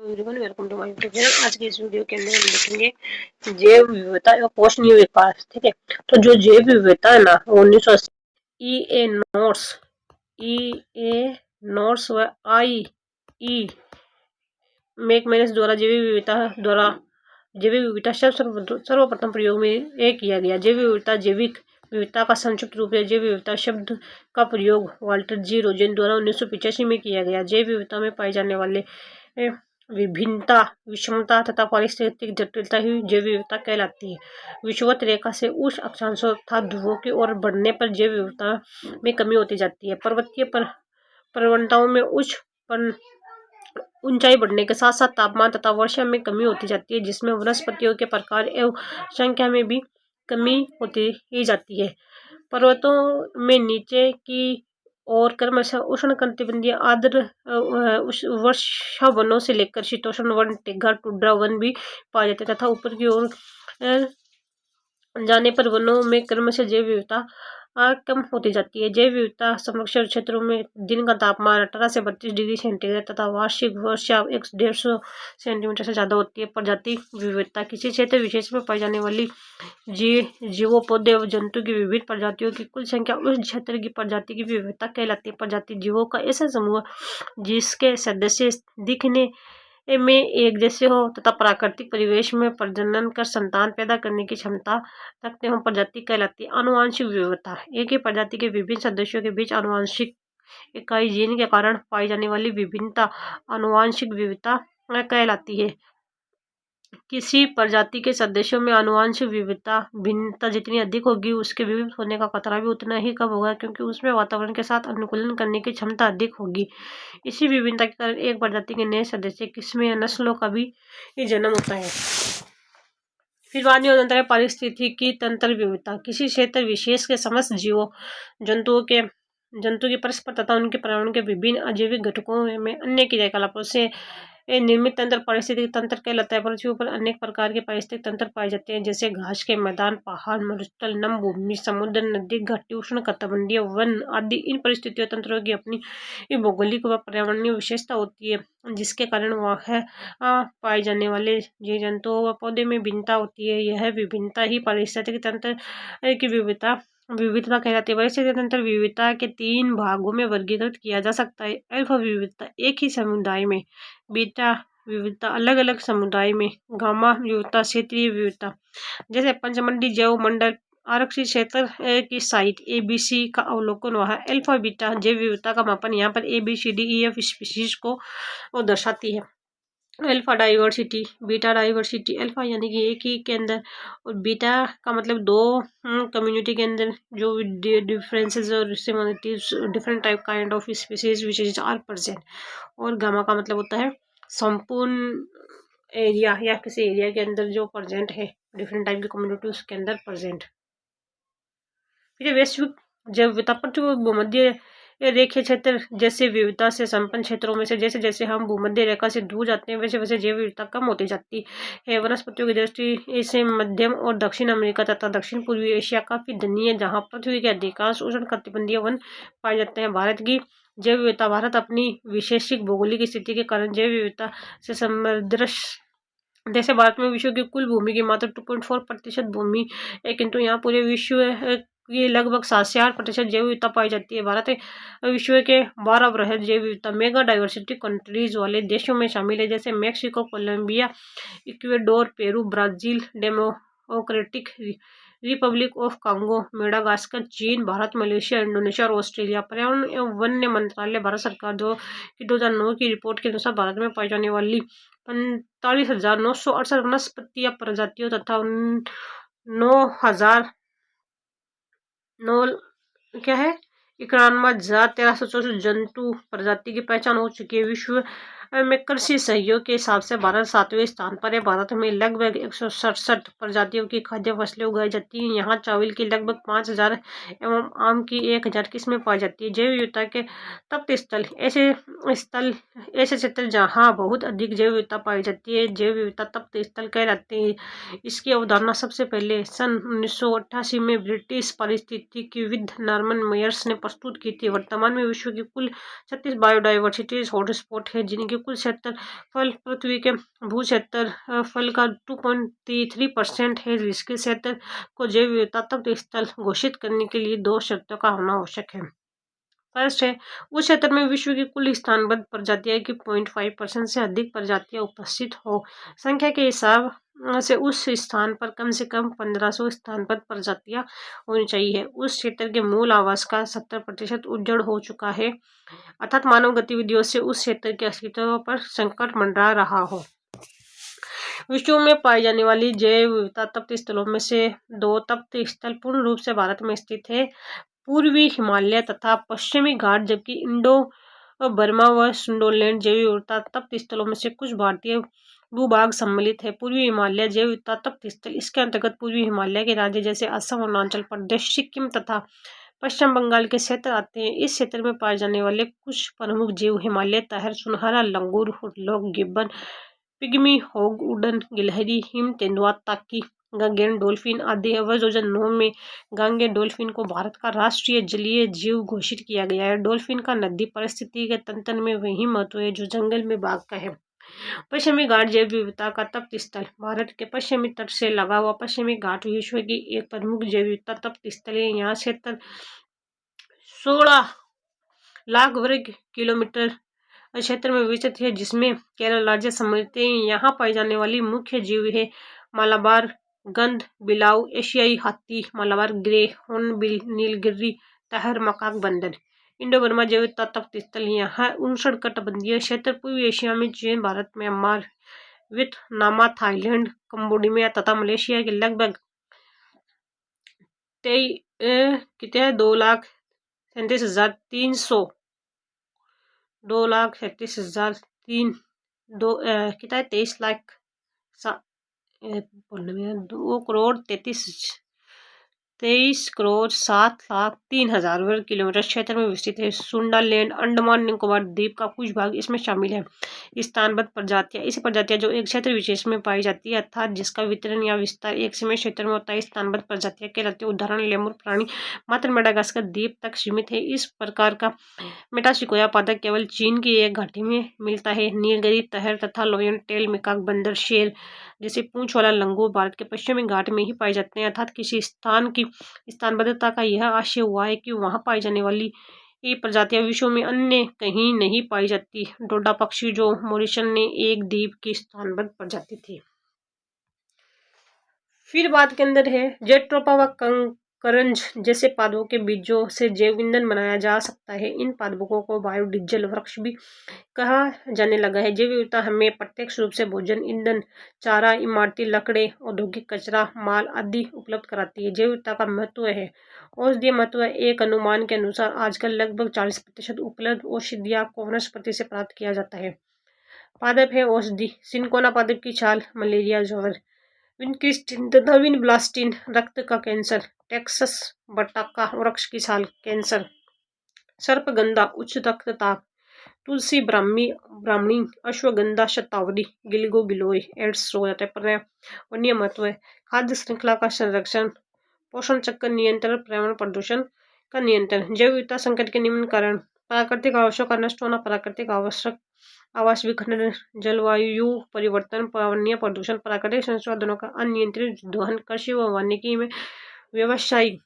Everyone, welcome to my YouTube channel. आज की इस वीडियो के अंदर हम देखेंगे जैव विविधता एवं पोषणीय विकास। ठीक है, तो जो जैव विविधता है ना, 1980 ई ए नॉर्स व आई ई मैकमैनस द्वारा जैव विविधता सर्वप्रथम प्रयोग में किया गया। जैव विविधता जैविक विविधता का संक्षिप्त रूप है। जैव विविधता शब्द का प्रयोग वाल्टर जी रोजेन द्वारा 1985 में किया गया। जैव विविधता में पाए जाने वाले विभिन्नता, विषमता तथा पारिस्थितिक जटिलता ही जैव विविधता कहलाती है। विषुवत रेखा से उच्च अक्षांशों तथा ध्रुवों की ओर बढ़ने पर जैव विविधता में कमी होती जाती है। पर्वतीय प्रवणताओं में ऊंचाई बढ़ने के साथ साथ तापमान तथा वर्षा में कमी होती जाती है, जिसमें वनस्पतियों के प्रकार एवं संख्या में भी कमी होती ही जाती है। पर्वतों में नीचे की और क्रमशः उष्णकटिबंधीय आर्द्र वर्षा वनों से लेकर शीतोष्ण वन, टेघा, टुंड्रा वन भी पाए जाते तथा ऊपर की ओर जाने पर वनों में क्रमशः जैव विविधता कम होती जाती है। जैव विविधता संरक्षण क्षेत्रों में दिन का तापमान 18 से 32 डिग्री सेंटीग्रेड तथा वार्षिक वर्षा 150 सेंटीमीटर से ज्यादा होती है। प्रजाति विविधता किसी क्षेत्र विशेष में पाई जाने वाली जीवों, पौधे व जंतु की विभिन्न प्रजातियों की कुल संख्या उस क्षेत्र की प्रजाति की विविधता कहलाती है। प्रजाति जीवों का ऐसा समूह जिसके सदस्य दिखने में एक जैसे हो तथा प्राकृतिक परिवेश में प्रजनन कर संतान पैदा करने की क्षमता रखते हो, प्रजाति कहलाती है। आनुवांशिक विविधता एक ही प्रजाति के विभिन्न सदस्यों के बीच आनुवांशिक इकाई जीन के कारण पाई जाने वाली विभिन्नता आनुवांशिक विविधता कहलाती है। किसी प्रजाति के सदस्यों में आनुवांशिक विविधता भिन्नता जितनी अधिक होगी, उसके विलुप्त होने का खतरा भी उतना ही कम होगा, क्योंकि उसमें वातावरण के साथ अनुकूलन करने की क्षमता अधिक होगी। इसी विभिन्नता के कारण एक प्रजाति के नए सदस्य, किस्में या नस्लों का भी जन्म होता है। फिर बाद में होता है पारिस्थितिकी तंत्र विविधता। किसी क्षेत्र विशेष के समस्त जीवों, जंतु की परस्पर तथा उनके पर्यावरण के विभिन्न अजैविक घटकों में अन्य क्रियाकलापों से निर्मित तंत्र पारिस्थितिक तंत्र कहलाता है। पृथ्वी पर अनेक प्रकार के पारिस्थितिक तंत्र पाए जाते हैं, जैसे घास के मैदान, पहाड़, मरुस्थल, नम भूमि, समुद्र, नदी, घाटी, उष्णकटिबंधीय वन आदि। इन परिस्थितियों तंत्रों की अपनी भौगोलिक व पर्यावरणीय विशेषता होती है, जिसके कारण वह पाए जाने वाले जीव जंतुओं व पौधे में भिन्नता होती है। यह विभिन्नता ही पारिस्थितिक तंत्र की विविधता कहलाती है। पारिस्थितिक तंत्र विविधता के 3 भागों में वर्गीकृत किया जा सकता है। अल्फा विविधता एक ही समुदाय में, बीटा विविधता अलग अलग समुदाय में, गामा विविधता क्षेत्रीय विविधता जैसे पंचमंडी जैव मंडल आरक्षित क्षेत्र की साइट ABC का अवलोकन हुआ है। अल्फा बीटा जैव विविधता का मापन यहाँ पर ABCDEF स्पीशीज को दर्शाती है। Alpha diversity, beta diversity, alpha यानी कि एक ही के अंदर और बीटा का मतलब 2 कम्युनिटी के अंदर जो डिफरेंसेस और similarities different type kind of species which is are present. और गामा का मतलब होता है संपूर्ण एरिया या किसी एरिया के अंदर जो प्रेजेंट है, डिफरेंट टाइप की कम्युनिटी उसके अंदर प्रेजेंट। फिर वैश्विक जैव विविधता पृथ्वी भूमध्य रेखीय क्षेत्र जैसे विविधता से संपन्न क्षेत्रों में से जैसे जैसे हम भूमध्य रेखा से दूर जाते हैं, वैसे वैसे जैव विविधता कम होती जाती है। वनस्पतियों की दृष्टि से मध्यम और दक्षिण अमेरिका तथा दक्षिण पूर्वी एशिया काफी धनी है, जहाँ पृथ्वी के अधिकांश उष्णकटिबंधीय वन पाए जाते हैं। भारत की जैव विविधता भारत अपनी विशेषिक भौगोलिक स्थिति के कारण जैव विविधता से समृद्ध जैसे भारत में विश्व की कुल भूमि की मात्र 2.4% भूमि है, किंतु यहाँ पूरे विश्व की लगभग 7 से 8% जैव विविधता पाई जाती है। भारत विश्व के 12 वृहद जैव विविधता मेगा डाइवर्सिटी कंट्रीज वाले देशों में शामिल है, जैसे Mexico, Colombia, Ecuador, Peru, Brazil, Democratic Republic of Congo, Madagascar, चीन, भारत, मलेशिया, इंडोनेशिया और ऑस्ट्रेलिया। पर्यावरण एवं वन्य मंत्रालय भारत सरकार 2009 की रिपोर्ट के अनुसार भारत में पाई जाने वाली 45,968 वनस्पतीय प्रजातियों तथा 91,1364 जंतु प्रजाति की पहचान हो चुकी है। विश्व में कृषि सहयोग के हिसाब से भारत 7वें स्थान पर है। भारत में लगभग 167 प्रजातियों की खाद्य फसलें उगाई जाती हैं। यहाँ चावल की लगभग 5,000 एवं आम की 1,000 किस्में पाई जाती है। जैव विविधता के तप्त स्थल ऐसे क्षेत्र जहाँ बहुत अधिक जैव विविधता पाई जाती है, जैव विविधता तप्त स्थल कहलाते हैं। इसकी अवधारणा सबसे पहले सन 1988 में ब्रिटिश पारिस्थितिकीविद नॉर्मन मेयर्स ने प्रस्तुत की थी। वर्तमान में विश्व की कुल 36 बायोडाइवर्सिटी हॉटस्पॉट है, जिनकी कुल क्षेत्रफल पृथ्वी के भू क्षेत्रफल का 2.33% है। जिसके क्षेत्र को जैव विविधता तत्व स्थल घोषित करने के लिए 2 शर्तों का होना आवश्यक है। फर्स्ट है, उस क्षेत्र में विश्व की कुल स्थानबद्ध प्रजातियां की 0.5% से अधिक प्रजातियां उपस्थित हो। संख्या के हिसाब से उस स्थान पर कम से कम 1500 स्थानबद्ध प्रजातियां होनी चाहिए। उस क्षेत्र के मूल आवास का 70% उजड़ हो चुका है, अर्थात मानव गतिविधियों से उस क्षेत्र के अस्तित्व पर संकट मंडरा रहा हो। विश्व में पाई जाने वाली जैव विविधता तप्त स्थलों में से 2 तप्त स्थल पूर्ण रूप से भारत में स्थित है, पूर्वी हिमालय तथा पश्चिमी घाट, जबकि इंडो बर्मा व सुंडोलैंड जैव विविधता तप्त स्थलों में से कुछ भारतीय भूभाग सम्मिलित है। पूर्वी हिमालय जैव विविधता तप्त स्थल, इसके अंतर्गत पूर्वी हिमालय के राज्य जैसे असम, अरुणाचल प्रदेश, सिक्किम तथा पश्चिम बंगाल के क्षेत्र आते हैं। इस क्षेत्र में पाए जाने वाले कुछ प्रमुख जीव हिमालय तहर, सुनहरा लंगूर, हुडलॉक, गिब्बन, पिग्मी होग, उड़न गिलहरी, हिम तेंदुआ, ताकी, गगन डॉल्फिन आदि है। 2009 में गांगे डॉल्फिन को भारत का राष्ट्रीय जलीय जीव घोषित किया गया है। डॉल्फिन का नदी पारिस्थितिकी के तंत्र में वही महत्व है जो जंगल में बाघ का है। पश्चिमी घाट जैव विविधता का तप्त स्थल, भारत के पश्चिमी तट से लगा हुआ पश्चिमी घाट विश्व की एक प्रमुख जैव विविधता तप्त स्थल है। यहाँ क्षेत्र 16 लाख वर्ग किलोमीटर क्षेत्र में विस्तृत है, जिसमें केरल राज्य सम्मिलित है। यहाँ पाई जाने वाली मुख्य जीव है मालाबार गंध बिलाव, एशियाई हाथी, मालाबार ग्रे, हॉर्नबिल, नीलगिरी तहर, मकाक बंदर। इंडो बर्मा जैव विविधता तप्त स्थल, यहाँ उष्णकटिबंधीय क्षेत्र पूर्वी एशिया में चीन, Bharat, Myanmar, Vietnam, Thailand, Cambodia तथा मलेशिया के लगभग 2,37,300 23,07,03,000 वर्ग किलोमीटर क्षेत्र में विस्तृत है। सुंडालैंड, अंडमान निकोबार द्वीप का कुछ भाग इसमें शामिल है। स्थानबद्ध प्रजातियां, ऐसी प्रजातियां जो एक क्षेत्र विशेष में पाई जाती है, अर्थात जिसका वितरण या विस्तार एक सीमित क्षेत्र में होता है, स्थानबद्ध प्रजातियां कहलाती है। उदाहरण, लेमुर प्राणी मात्र मेडागास्कर द्वीप तक सीमित है। इस प्रकार का मेटासिकोया पादप केवल चीन की एक घाटी में मिलता है। नीलगिरी तहर तथा लोयन टेल मिकाक बंदर, शेर जैसे पूंछ वाला लंगूर भारत के पश्चिमी घाट में ही पाए जाते हैं, अर्थात किसी स्थान की स्थानबद्धता का यह आशय हुआ है कि वहां पाई जाने वाली ये प्रजातियां विश्व में अन्य कहीं नहीं पाई जाती। डोडा पक्षी, जो मॉरिशस ने एक द्वीप की स्थानबद्ध प्रजाति थी। फिर बात के अंदर है जेट्रोपा व करंज जैसे पादपों के बीजों से जैव ईंधन बनाया जा सकता है। इन पादपों को बायोडीजल वृक्ष भी कहा जाने लगा है। जैव विविधता हमें प्रत्यक्ष रूप से भोजन, ईंधन, चारा, इमारती लकड़े, औद्योगिक कचरा, माल आदि उपलब्ध कराती है। जैव विविधता का महत्व है। औषधीय महत्व, एक अनुमान के अनुसार आजकल लगभग 40% उपलब्ध औषधियां वनस्पति से प्राप्त किया जाता है। पादप है औषधि, सिनकोना पादप की छाल मलेरिया ज्वर, विनक्रिस्टिन तथा विनब्लास्टिन रक्त का कैंसर, टेक्सस बटाका वृक्ष की छाल कैंसर, सर्पगंधा उच्च रक्तचाप, तुलसी ब्राह्मणी, अश्वगंधा शतावरी, गिलगो गिलोय एड्स हो जाता है। पर्यावरणीय महत्व है, खाद्य श्रृंखला का संरक्षण, पोषण चक्र नियंत्रण, पर्यावरण प्रदूषण का नियंत्रण। जैव विविधता संकट के निम्न कारण, प्राकृतिक आवासों का नष्ट होना, प्राकृतिक आवास विखंडन, जलवायु परिवर्तन, पर्यावरणीय प्रदूषण, प्राकृतिक संसाधनों का अनियंत्रित दोहन, कृषि व वानिकी में व्यावसायिक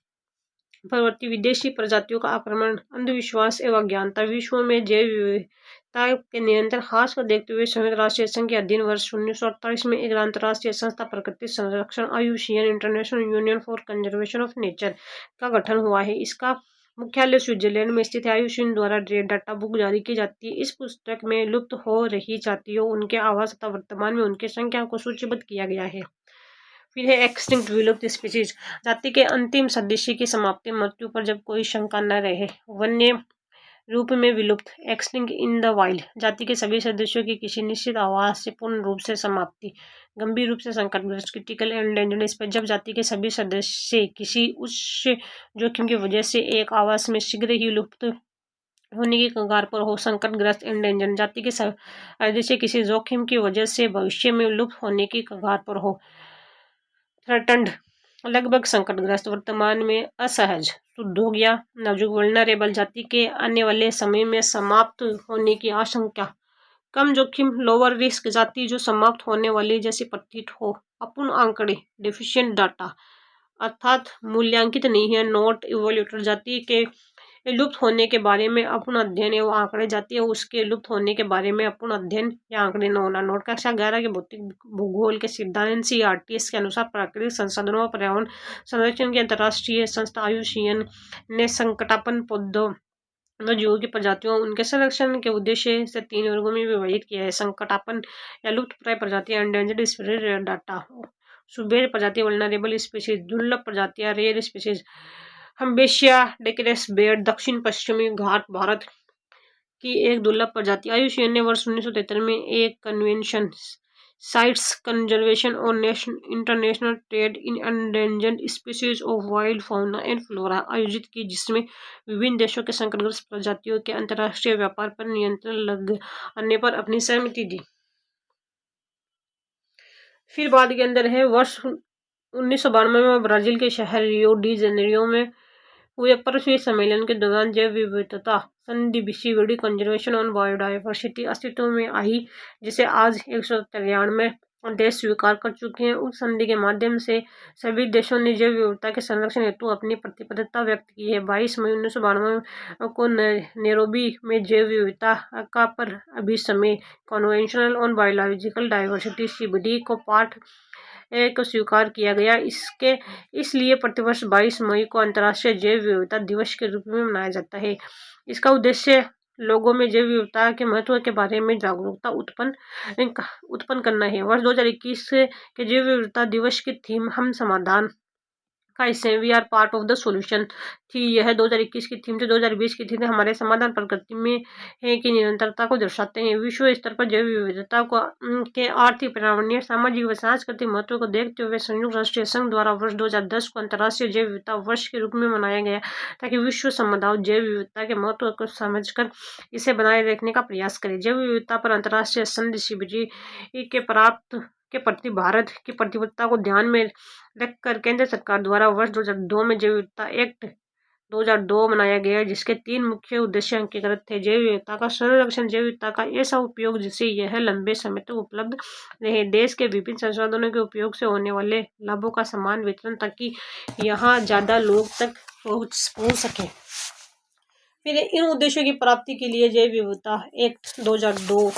प्रवृत्ति, विदेशी प्रजातियों का आक्रमण, अंधविश्वास एवं अज्ञानता। विश्व में जैव विविधता के निरंतर ह्रास को देखते हुए संयुक्त राष्ट्र संघ के अधीन वर्ष 1948 में एक अंतर्राष्ट्रीय संस्था प्रकृति संरक्षण IUCN international union for conservation of nature का गठन हुआ है। इसका मुख्यालय स्विट्जरलैंड में स्थित है। IUCN द्वारा डाटा बुक जारी की जाती है। इस पुस्तक में लुप्त हो रही जातियों, उनके आवास तथा वर्तमान में उनकी संख्या को सूचीबद्ध किया गया है। फिर है एक्सटिंक्ट विलुप्त स्पीशीज, जाति के अंतिम सदस्य की समाप्ति, मृत्यु पर जब कोई शंका न रहे, वन्य रूप में विलुप्त, एक्सटिंक्ट इन द वाइल्ड, जाति के सभी सदस्यों की किसी निश्चित आवास से पूर्ण रूप से समाप्ति, गंभीर रूप से संकटग्रस्त, क्रिटिकल एंडेंजर्ड स्पीशीज, जब जाति के सभी सदस्य किसी उच्च जोखिम की वजह से एक आवास में शीघ्र ही लुप्त होने की कगार पर हो। संकटग्रस्त एंडेंजर्ड, जाति के सदस्य किसी जोखिम की वजह से भविष्य में लुप्त होने की कगार पर हो। थ्रेटन्ड, लगभग संकटग्रस्त, वर्तमान में असहज, शुद्ध हो गया। नाजुक, वल्नरेबल, जाति के आने वाले समय में समाप्त होने की आशंका, कम जोखिम लोअर रिस्क जाति जो समाप्त होने वाली जैसी प्रतीत हो। अपूर्ण आंकड़े डेफिशिएंट डाटा अर्थात मूल्यांकित नहीं है। नोट इवोल्यूटर जाति के लुप्त होने के बारे में अपूर्ण अध्ययन एवं आंकड़े जाती है उसके लुप्त होने के बारे में अपूर्ण अध्ययन या आंकड़े न होना। नोट कक्षा 11 के भौतिक भूगोल के सिद्धांत NCERT के अनुसार प्राकृतिक संसाधनों व पर्यावरण संरक्षण की अंतर्राष्ट्रीय संस्था IUCN ने संकटापन्न पौधों व जीवों की प्रजातियों उनके संरक्षण के उद्देश्य से 3 वर्गों में विभाजित किया है। संकटापन्न या लुप्त प्राय प्रजातियां एंडेंजर्ड स्पीशीज रेयर डाटा सुबेर प्रजाति वल्नरेबल स्पीशीज दुर्लभ प्रजातियां रेयर स्पीशीज हम्बेशिया डेकेरेस बेर दक्षिण पश्चिमी घाट भारत की एक दुर्लभ प्रजाति। IUCN ने वर्ष 1973 में एक कन्वेंशन साइट्स कंजर्वेशन और international trade in endangered species of wild fauna and flora आयोजित की जिसमें विभिन्न देशों के संकटग्रस्त प्रजातियों के अंतर्राष्ट्रीय व्यापार पर नियंत्रण लगाने पर अपनी सहमति दी। फिर बाद के अंदर है वर्ष 1992 में ब्राजील के शहर रियो डी जेनेरियो में हुए पृथ्वी सम्मेलन के दौरान जैव विविधता संधि BCBD कंजर्वेशन ऑन बायोडायवर्सिटी अस्तित्व में आई जिसे आज 193 देश स्वीकार कर चुके हैं। उस संधि के माध्यम से सभी देशों ने जैव विविधता के संरक्षण हेतु अपनी प्रतिबद्धता व्यक्त की है। 22 मई 1992 को नैरोबी में जैव विविधता का पर अभिसमय convention on biological diversity CBD को पाठ को स्वीकार किया गया। इसलिए प्रतिवर्ष 22 मई को अंतर्राष्ट्रीय जैव विविधता दिवस के रूप में मनाया जाता है। इसका उद्देश्य लोगों में जैव विविधता के महत्व के बारे में जागरूकता उत्पन्न करना है। वर्ष 2021 के जैव विविधता दिवस की थीम हम समाधान का हिस्से हैं, we are part of the solution थी। यह 2021 की थीम थी। 2020 की थीम हमारे समाधान प्रकृति में है कि निरंतरता को दर्शाते हैं। विश्व स्तर पर जैव विविधता को के आर्थिक पर्यावरणीय सामाजिक व सांस्कृतिक महत्व को देखते हुए संयुक्त राष्ट्र संघ द्वारा वर्ष 2010 को अंतर्राष्ट्रीय जैव विविधता वर्ष के रूप में मनाया गया ताकि विश्व समुदाय जैव विविधता के महत्व को समझकर इसे बनाए रखने का प्रयास करे। जैव विविधता पर अंतर्राष्ट्रीय संधि CBD के प्राप्त के प्रति भारत की प्रतिबद्धता को ध्यान में रखकर केंद्र सरकार द्वारा वर्ष 2002 में जैव विविधता एक्ट 2002 बनाया गया जिसके 3 मुख्य उद्देश्य अंकीकृत थे। जैव विविधता का संरक्षण, जैव विविधता का ऐसा उपयोग जिससे यह लंबे समय तक उपलब्ध रहे, देश के विभिन्न संसाधनों के उपयोग से होने वाले लाभों का समान वितरण ताकि यहाँ ज़्यादा लोग तक पहुँच सके। फिर इन उद्देश्यों की प्राप्ति के लिए जैव विविधता एक्ट 2002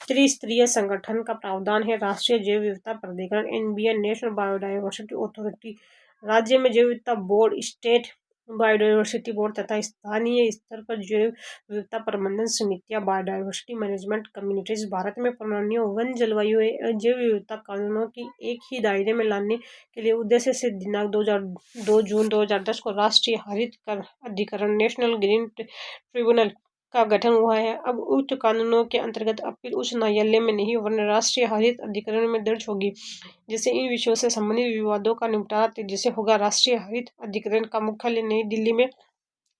त्रिस्तरीय संगठन का प्रावधान है। राष्ट्रीय जैव विविधता प्राधिकरण NBN नेशनल बायोडायवर्सिटी अथॉरिटी, राज्य में जैव विविधता बोर्ड स्टेट बायोडायवर्सिटी बोर्ड तथा स्थानीय स्तर पर जैव विविधता प्रबंधन समितियां बायोडायवर्सिटी मैनेजमेंट कम्युनिटीज। भारत में प्रणालियों वन जलवायु जैव विविधता कानूनों की एक ही दायरे में लाने के लिए उद्देश्य से दिनांक 2 जून 2010 को राष्ट्रीय हरित अधिकरण नेशनल ग्रीन ट्रिब्यूनल का गठन हुआ है। अब उक्त कानूनों के अंतर्गत अपील उच्च न्यायालय में नहीं वरन राष्ट्रीय हरित अधिकरण में दर्ज होगी जिससे इन विषयों से संबंधित विवादों का निपटारा तेजी से होगा। राष्ट्रीय हरित अधिकरण का मुख्यालय नई दिल्ली में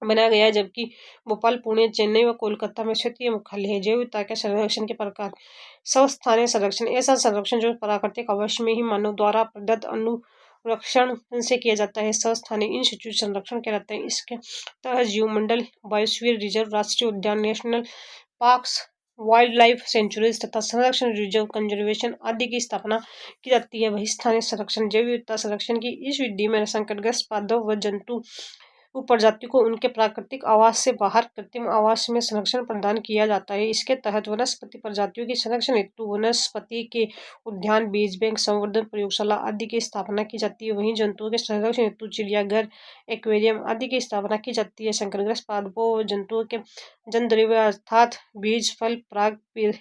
बनाया गया है जबकि भोपाल, पुणे, चेन्नई व कोलकाता में क्षेत्रीय मुख्यालय है। जैव विविधता के संरक्षण के प्रकार स्वस्थानीय संरक्षण ऐसा संरक्षण जो प्राकृतिक आवास में ही मानव द्वारा प्रदत्त अनुरक्षण से किया जाता है। स्वस्थानीय इन सिचु संरक्षण कहलाते हैं। इसके तहत जीवमंडल, बायोस्फीयर रिजर्व, राष्ट्रीय उद्यान, national parks, wild life sanctuaries तथा संरक्षण रिजर्व कंजर्वेशन आदि की स्थापना की जाती है। वही स्थानीय संरक्षण जैव विविधता संरक्षण की इस विधि में संकटग्रस्त पादप व जंतु प्रजाति को उनके प्राकृतिक आवास से बाहर कृत्रिम आवास में संरक्षण प्रदान किया जाता है। इसके तहत वनस्पति प्रजातियों के संरक्षण हेतु वनस्पति के उद्यान, बीज बैंक, संवर्धन प्रयोगशाला आदि की स्थापना की जाती है। वहीं जंतुओं के संरक्षण हेतु चिड़ियाघर, एक्वेरियम आदि की स्थापना की जाती है। संकटग्रस्त पादपों व जंतुओं के जनद्रव्य अर्थात बीज, फल, पराग,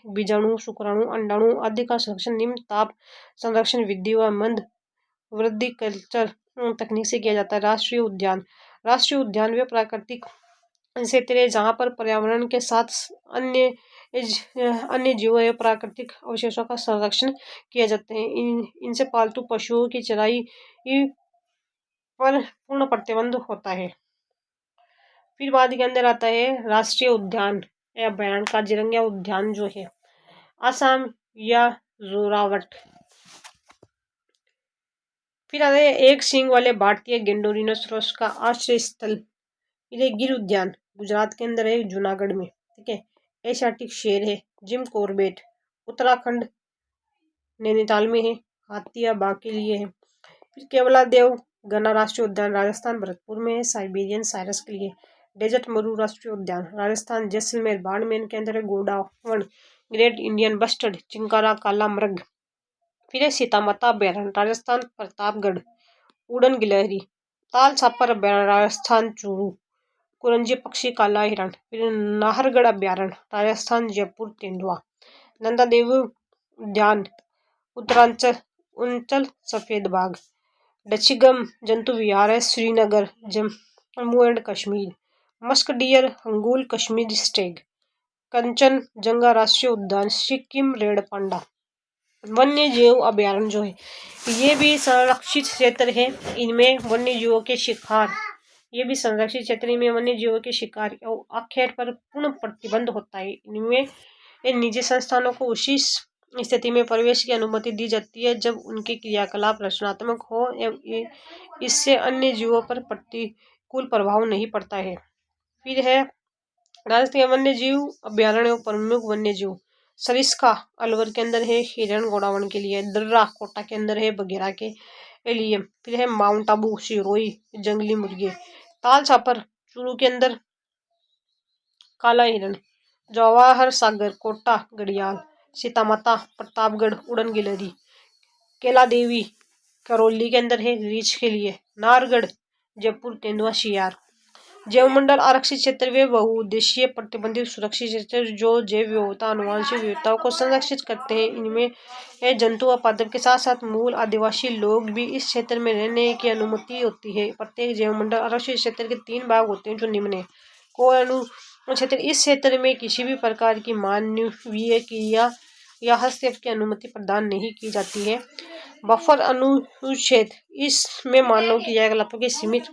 बीजाणु, शुक्राणु, अंडाणु आदि का संरक्षण निम्न ताप संरक्षण विधि व मंद वृद्धि कल्चर तकनीक से किया जाता है। राष्ट्रीय उद्यान वे प्राकृतिक क्षेत्र है जहाँ पर पर्यावरण के साथ अन्य जीवों एवं प्राकृतिक अवशेषों का संरक्षण किया जाता है। इनसे पालतू पशुओं की चराई पर पूर्ण प्रतिबंध होता है। फिर बाद के अंदर आता है राष्ट्रीय उद्यान या अभ्यारण्य। काजीरंगा उद्यान जो है असम या जोरावट। फिर आता है एक सींग वाले भारतीय गेंडों रिनोसरस का आश्रय स्थल गिर उद्यान गुजरात के अंदर है, जूनागढ़ में। ठीक है। एशियाटिक शेर है। जिम कॉर्बेट उत्तराखंड नैनीताल में है। हाथिया बाघ के लिए है। फिर केवला देव गना राष्ट्रीय उद्यान राजस्थान भरतपुर में है। साइबेरियन साइरस के लिए। डेजर्ट मरू राष्ट्रीय उद्यान राजस्थान जैसलमेर बाड़मेर के अंदर है। गोडावण ग्रेट इंडियन बस्टर्ड चिंकारा काला मृग। फिर है सीता माता अभ्यारण्य राजस्थान प्रतापगढ़। उड़न गिलहरी ताल छापर अभ्यारण्य राजस्थान चूरू। कुरंजी पक्षी काला हिरण। फिर नाहरगढ़ अभ्यारण्य राजस्थान जयपुर तेंदुआ। नंदा देवी उद्यान उत्तरांचल उंचल सफेद बाघ। डचिगम जंतु विहार है Srinagar Jammu and Kashmir. Musk deer hangul Kashmir stag. Kanchenjunga राष्ट्रीय उद्यान सिक्किम रेड पांडा। वन्य जीव अभ्यारण्य जो है ये भी संरक्षित क्षेत्र है। इनमें वन्य जीवों के शिकार ये भी संरक्षित क्षेत्र में वन्य जीवों के शिकार और आखेट पर पूर्ण प्रतिबंध होता है। इनमें इन निजी संस्थानों को उसी स्थिति में प्रवेश की अनुमति दी जाती है जब उनके क्रियाकलाप रचनात्मक हो एवं इससे अन्य जीवों पर प्रतिकूल प्रभाव नहीं पड़ता है। फिर है राष्ट्रीय वन्य जीव अभ्यारण्य प्रमुख वन्य जीव सरिस्का अलवर के अंदर है। हिरण गोडावण के लिए। दर्रा कोटा के अंदर है। बघेरा के लिए। फिर है माउंट आबू सिरोही जंगली मुर्गे। ताल छापर चूरू के अंदर काला हिरण। जवाहर सागर कोटा घड़ियाल। सीता माता प्रतापगढ़ उड़न गिलहरी। केला देवी करौली के अंदर है। रीछ के लिए। नाहरगढ़ जयपुर तेंदुआ शियार। जैव मंडल आरक्षित क्षेत्र वे बहुउद्देशीय प्रतिबंधित सुरक्षित क्षेत्र जो जैव विविधता आनुवंशिक विविधताओं को संरक्षित करते हैं। इनमें जंतु और पादप के साथ साथ मूल आदिवासी लोग भी इस क्षेत्र में रहने की अनुमति होती है। प्रत्येक जैव मंडल आरक्षित क्षेत्र के 3 भाग होते हैं जो निम्न है। कोई अनु क्षेत्र इस क्षेत्र में किसी भी प्रकार की मानवीय क्रिया या हस्तक्षेप की अनुमति प्रदान नहीं की जाती है। बफर अनुच्छेद इसमें मानव क्रियाकलापों की सीमित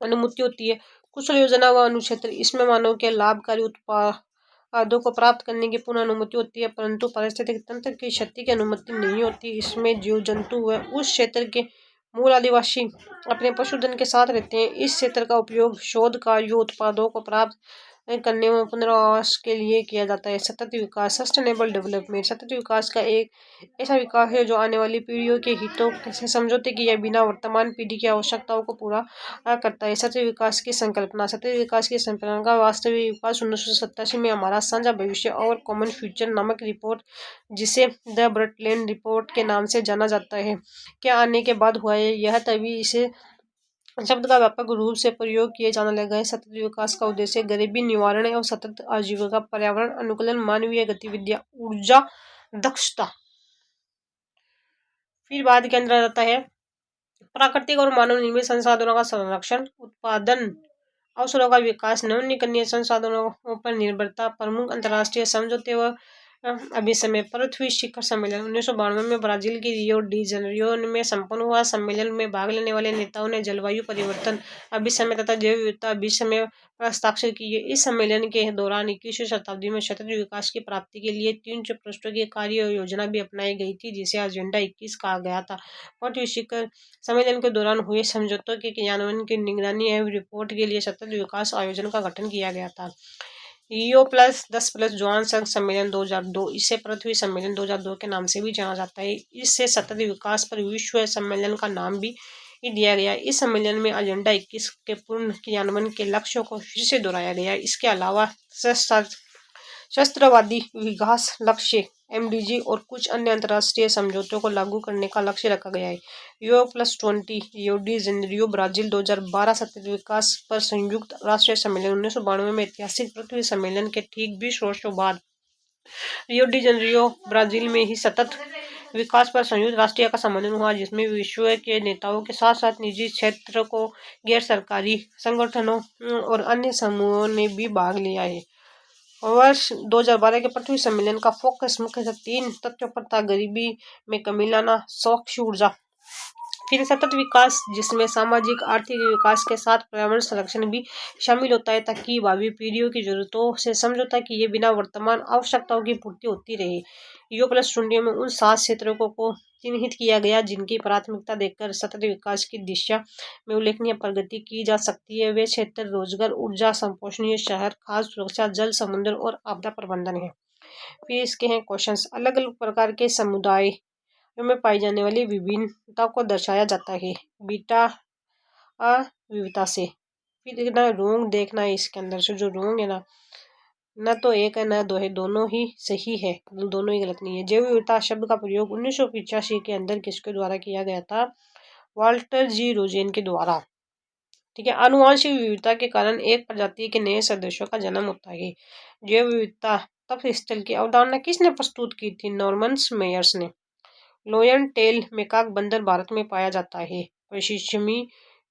अनुमति होती है। कुशल योजना व अनुक्षेत्र इसमें मानव के लाभकारी उत्पादों को प्राप्त करने की पूर्ण अनुमति होती है परंतु पारिस्थितिक तंत्र की क्षति की अनुमति नहीं होती। इसमें जीव जंतु व उस क्षेत्र के मूल आदिवासी अपने पशुधन के साथ रहते हैं। इस क्षेत्र का उपयोग शोध कार्यों उत्पादों को प्राप्त करने में पुनर्वास के लिए किया जाता है। सतत विकास सस्टेनेबल डेवलपमेंट सतत विकास का एक ऐसा विकास है जो आने वाली पीढ़ियों के हितों से समझौते किए बिना वर्तमान पीढ़ी की आवश्यकताओं को पूरा करता है। सतत विकास की संकल्पना सतत विकास की संकल्पना का वास्तविक विकास 1987 में हमारा साझा भविष्य और कॉमन फ्यूचर नामक रिपोर्ट जिसे द ब्रटलैंड रिपोर्ट के नाम से जाना जाता है के आने के बाद हुआ है। यह तभी इसे शब्द का व्यापक रूप से प्रयोग किए जाने लगा है। सतत विकास का उद्देश्य गरीबी निवारण और सतत आजीविका पर्यावरण अनुकूलन मानवीय गतिविधियां ऊर्जा दक्षता। फिर बाद के अंदर आ जाता है प्राकृतिक और मानव निर्मित संसाधनों का संरक्षण उत्पादन अवसरों का विकास नवीकरणीय संसाधनों पर निर्भरता प्रमुख अंतर्राष्ट्रीय समझौते व अभी समय पृथ्वी शिखर सम्मेलन 1992 में ब्राजील की रियो डी जेनेरियो में संपन्न हुआ। सम्मेलन में भाग लेने वाले नेताओं ने जलवायु परिवर्तन अभी समय तथा जैव विविधता अभी समय पर हस्ताक्षर किए। इस सम्मेलन के दौरान 21वीं शताब्दी में सतत विकास की प्राप्ति के लिए 3 पृष्ठों की कार्य योजना भी अपनाई गई थी जिसे एजेंडा 21 कहा गया था। पृथ्वी शिखर सम्मेलन के दौरान हुए समझौतों के क्रियान्वयन की निगरानी एवं रिपोर्ट के लिए सतत विकास आयोजन का गठन किया गया था। रियो प्लस 10+ जोहान्सबर्ग सम्मेलन 2002 इसे पृथ्वी सम्मेलन 2002 के नाम से भी जाना जाता है। इससे सतत विकास पर विश्व सम्मेलन का नाम भी दिया गया। इस सम्मेलन में एजेंडा 21 के पूर्ण क्रियान्वयन के लक्ष्यों को फिर से दोहराया गया। इसके अलावा शस्त्रवादी विकास लक्ष्य MDG और कुछ अन्य अंतर्राष्ट्रीय समझौतों को लागू करने का लक्ष्य रखा गया है। Rio+20 Rio de Janeiro Brazil 2012 सतत विकास पर संयुक्त राष्ट्र सम्मेलन 1992 में ऐतिहासिक पृथ्वी सम्मेलन के ठीक 20 वर्षों बाद रियो डी जेनेरियो ब्राजील में ही सतत विकास पर संयुक्त राष्ट्रीय का सम्मेलन हुआ जिसमें विश्व के नेताओं के साथ साथ निजी क्षेत्र को गैर सरकारी संगठनों और अन्य समूहों ने भी भाग लिया है। वर्ष 2012 के पृथ्वी सम्मेलन का फोकस मुख्यतः 3 तथ्यों पर था। गरीबी में कमी लाना स्वच्छ ऊर्जा फिर सतत विकास, जिसमें सामाजिक आर्थिक विकास के साथ पर्यावरण संरक्षण भी शामिल होता है, ताकि भावी पीढ़ियों की जरूरतों से समझौता किए बिना वर्तमान आवश्यकताओं की पूर्ति होती रहे। U+20 में उन 7 क्षेत्रों को चिन्हित किया गया जिनकी प्राथमिकता देकर सतत विकास की दिशा में उल्लेखनीय प्रगति की जा सकती है। वे क्षेत्र रोजगार, ऊर्जा, संपोषणीय शहर, खाद्य सुरक्षा, जल, समुद्र और आपदा प्रबंधन है। फिर इसके हैं क्वेश्चंस। अलग अलग प्रकार के समुदाय में पाई जाने वाली विभिन्नता को दर्शाया जाता है बीटा विविधता से। फिर ना रोंग देखना है, इसके अंदर से जो रोंग है ना तो एक है ना दो है, दोनों ही सही है, दोनों ही गलत नहीं है। जैव विविधता शब्द का प्रयोग 1985 के अंदर किसके द्वारा किया गया था? वाल्टर जी रोजेन के द्वारा। ठीक है। आनुवांशिक विविधता के कारण एक प्रजाति के नए सदस्यों का जन्म होता है। जैव विविधता तपस्थल की अवधारणा किसने प्रस्तुत की थी? नॉर्मन मेयर्स ने। लोयन टेल मैकाक बंदर भारत में पाया जाता है पश्चिमी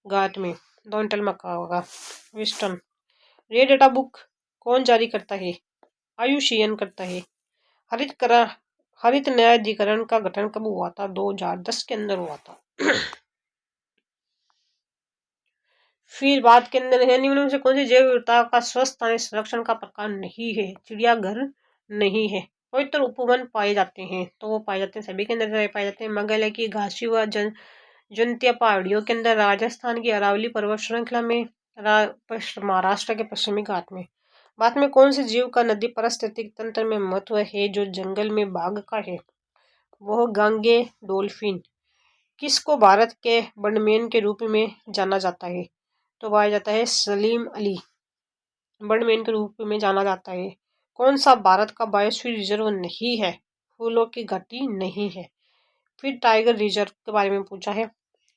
घाट में। डोंटल मकाका। वेस्टर्न। रेड डेटा बुक कौन जारी करता है? आयुषीएन करता है। हरित न्यायाधिकरण का गठन कब हुआ था? 2010 के अंदर हुआ था। फिर बात के अंदर है निम्न में से कौन सी जैव विविधता का स्वस्थ स्थानीय संरक्षण का प्रकार नहीं है? चिड़ियाघर नहीं है। पवित्र उपवन पाए जाते हैं, तो वो पाए जाते हैं सभी के अंदर पाए जाते हैं मेघालय की घासी व जंतीय पहाड़ियों के अंदर, राजस्थान की अरावली पर्वत श्रृंखला में, महाराष्ट्र के पश्चिमी घाट में। बाद में कौन से जीव का नदी पारिस्थितिक तंत्र में महत्व है जो जंगल में बाघ का है? वह गांगे डॉल्फिन। किसको भारत के बर्डमैन के रूप में जाना जाता है? तो पाया जाता है सलीम अली, बर्डमैन के रूप में जाना जाता है। कौन सा भारत का बायोस्फीयर रिजर्व नहीं है? फूलों की घाटी नहीं है। फिर टाइगर रिजर्व के बारे में पूछा है,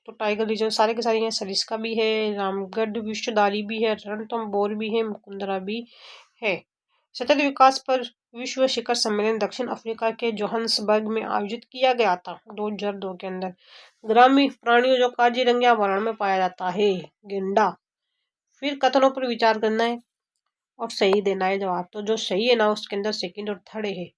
तो टाइगर रिजर्व सारे के सारे हैं। सरिस्का भी है, रामगढ़ विश्वधारी भी है, रणथंभौर भी है, मुकुंदरा भी है। सतत विकास पर विश्व शिखर सम्मेलन दक्षिण अफ्रीका के जोहान्सबर्ग में आयोजित किया गया था 2002 के अंदर। ग्रामीण प्राणियों जो काजीरंगा वर्ण में पाया जाता है, गेंडा। फिर कथनों पर विचार करना है और सही देना है जवाब। तो जो सही है ना उसके अंदर सेकंड और थर्ड है।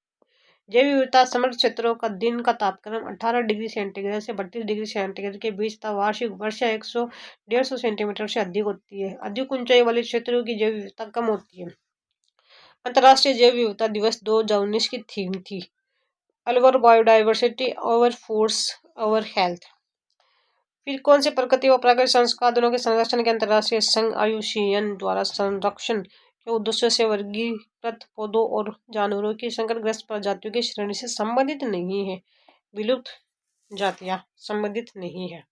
जैव विविधता समृद्ध क्षेत्रों का दिन का तापक्रम 18 डिग्री सेंटीग्रेड से 32 डिग्री सेंटीग्रेड के बीच था। वार्षिक वर्षा 100-150 सेंटीमीटर से अधिक होती है। अधिक ऊंचाई वाले क्षेत्रों की जैव विविधता कम होती है। अंतर्राष्ट्रीय जैव विविधता दिवस 2019 की थीम थी अवर बायोडाइवर्सिटी, अवर फोर्स, अवर हेल्थ। फिर कौन से प्रकृति व प्राकृतिक संसाधनों के संरक्षण के अंतर्राष्ट्रीय संघ आयुसीएन द्वारा संरक्षण के उद्देश्य से वर्गीकृत पौधों और जानवरों की संकटग्रस्त प्रजातियों की श्रेणी से संबंधित नहीं है? विलुप्त जातियां संबंधित नहीं है।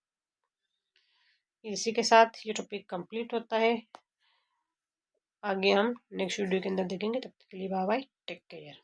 इसी के साथ ये टॉपिक कंप्लीट होता है। आगे हम नेक्स्ट वीडियो के अंदर देखेंगे। तब तक के लिए बाय बाय, टेक केयर।